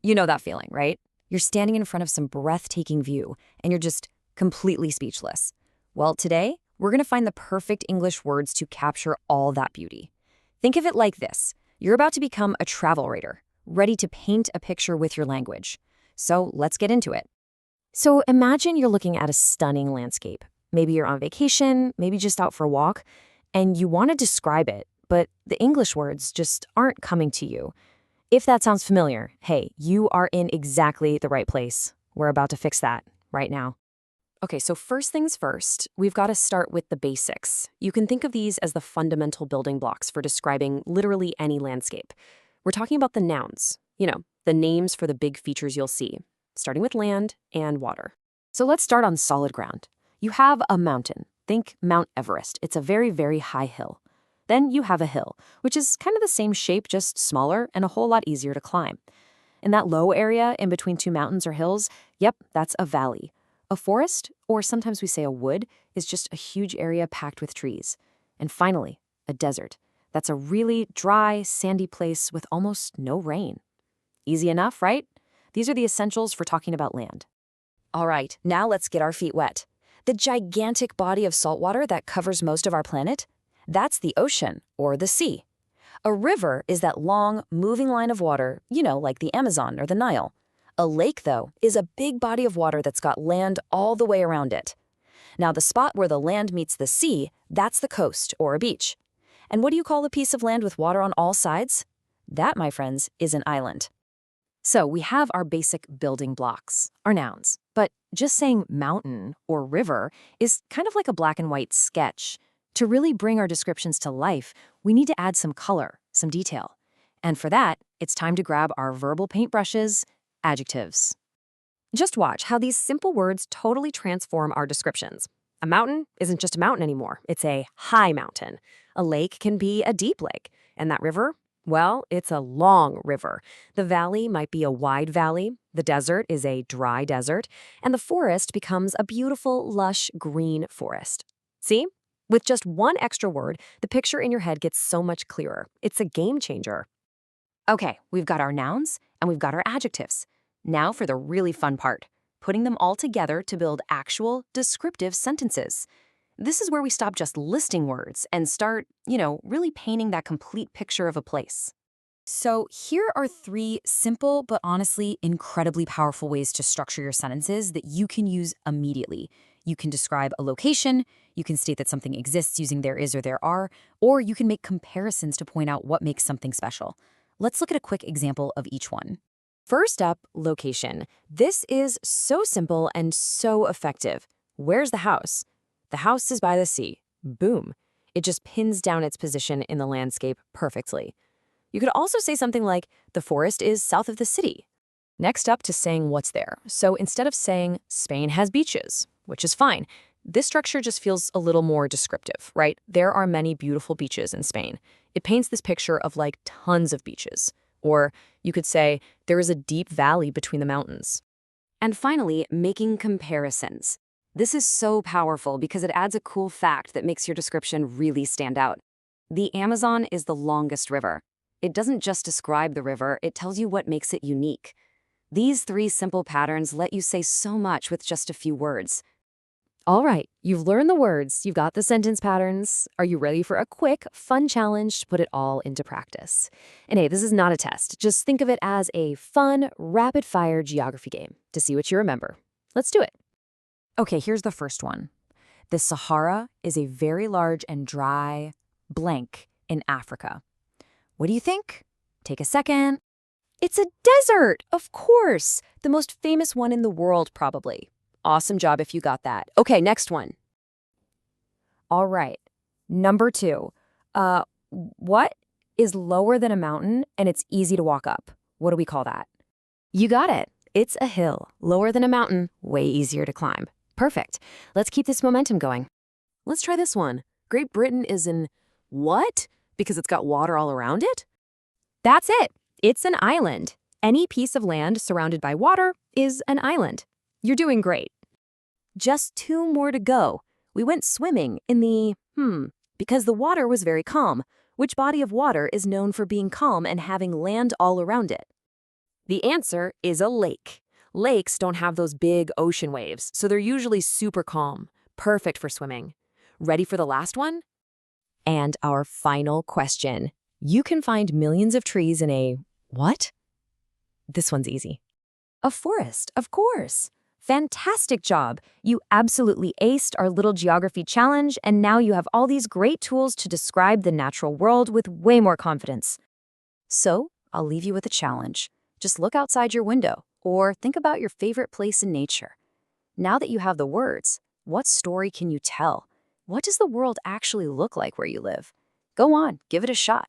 You know that feeling, right? You're standing in front of some breathtaking view, and you're just completely speechless. Well, today, we're going to find the perfect English words to capture all that beauty. Think of it like this. You're about to become a travel writer, ready to paint a picture with your language. So let's get into it. So imagine you're looking at a stunning landscape. Maybe you're on vacation, maybe just out for a walk, and you want to describe it, but the English words just aren't coming to you. If that sounds familiar, hey, you are in exactly the right place. We're about to fix that right now. Okay, so first things first, we've got to start with the basics. You can think of these as the fundamental building blocks for describing literally any landscape. We're talking about the nouns, the names for the big features you'll see, starting with land and water. So let's start on solid ground. You have a mountain. Think Mount Everest. It's a very, very high hill. Then you have a hill, which is kind of the same shape, just smaller and a whole lot easier to climb. In that low area in between two mountains or hills, yep, that's a valley. A forest, or sometimes we say a wood, is just a huge area packed with trees. And finally, a desert. That's a really dry, sandy place with almost no rain. Easy enough, right? These are the essentials for talking about land. All right, now let's get our feet wet. The gigantic body of salt water that covers most of our planet, that's the ocean, or the sea. A river is that long, moving line of water, like the Amazon or the Nile. A lake, though, is a big body of water that's got land all the way around it. Now, the spot where the land meets the sea, that's the coast, or a beach. And what do you call a piece of land with water on all sides? That, my friends, is an island. So we have our basic building blocks, our nouns. But just saying mountain or river is kind of like a black and white sketch. To really bring our descriptions to life, we need to add some color, some detail. And for that, it's time to grab our verbal paintbrushes, adjectives. Just watch how these simple words totally transform our descriptions. A mountain isn't just a mountain anymore. It's a high mountain. A lake can be a deep lake. And that river? Well, it's a long river. The valley might be a wide valley. The desert is a dry desert. And the forest becomes a beautiful, lush, green forest. See? With just one extra word, the picture in your head gets so much clearer. It's a game changer. Okay, we've got our nouns and we've got our adjectives. Now for the really fun part, putting them all together to build actual, descriptive sentences. This is where we stop just listing words and start, really painting that complete picture of a place. So here are 3 simple but honestly incredibly powerful ways to structure your sentences that you can use immediately. You can describe a location, you can state that something exists using there is or there are, or you can make comparisons to point out what makes something special. Let's look at a quick example of each one. First up, location. This is so simple and so effective. Where's the house? The house is by the sea. Boom. It just pins down its position in the landscape perfectly. You could also say something like, the forest is south of the city. Next up to saying what's there. So instead of saying, Spain has beaches, which is fine, this structure just feels a little more descriptive, right? There are many beautiful beaches in Spain. It paints this picture of like tons of beaches. Or you could say, there is a deep valley between the mountains. And finally, making comparisons. This is so powerful because it adds a cool fact that makes your description really stand out. The Amazon is the longest river. It doesn't just describe the river, it tells you what makes it unique. These 3 simple patterns let you say so much with just a few words. All right, you've learned the words, you've got the sentence patterns. Are you ready for a quick, fun challenge to put it all into practice? And hey, this is not a test. Just think of it as a fun, rapid-fire geography game to see what you remember. Let's do it. Okay, here's the first one. The Sahara is a very large and dry blank in Africa. What do you think? Take a second. It's a desert, of course. The most famous one in the world, probably. Awesome job if you got that. Okay, next one. All right, number 2. What is lower than a mountain and it's easy to walk up? What do we call that? You got it. It's a hill. Lower than a mountain, way easier to climb. Perfect. Let's keep this momentum going. Let's try this one. Great Britain is in what? Because it's got water all around it? That's it. It's an island. Any piece of land surrounded by water is an island. You're doing great. Just 2 more to go. We went swimming in the, because the water was very calm. Which body of water is known for being calm and having land all around it? The answer is a lake. Lakes don't have those big ocean waves, so they're usually super calm, perfect for swimming. Ready for the last one? And our final question. You can find millions of trees in a what? This one's easy. A forest, of course. Fantastic job. You absolutely aced our little geography challenge, and now you have all these great tools to describe the natural world with way more confidence. So, I'll leave you with a challenge. Just look outside your window, or think about your favorite place in nature. Now that you have the words, what story can you tell? What does the world actually look like where you live? Go on, give it a shot.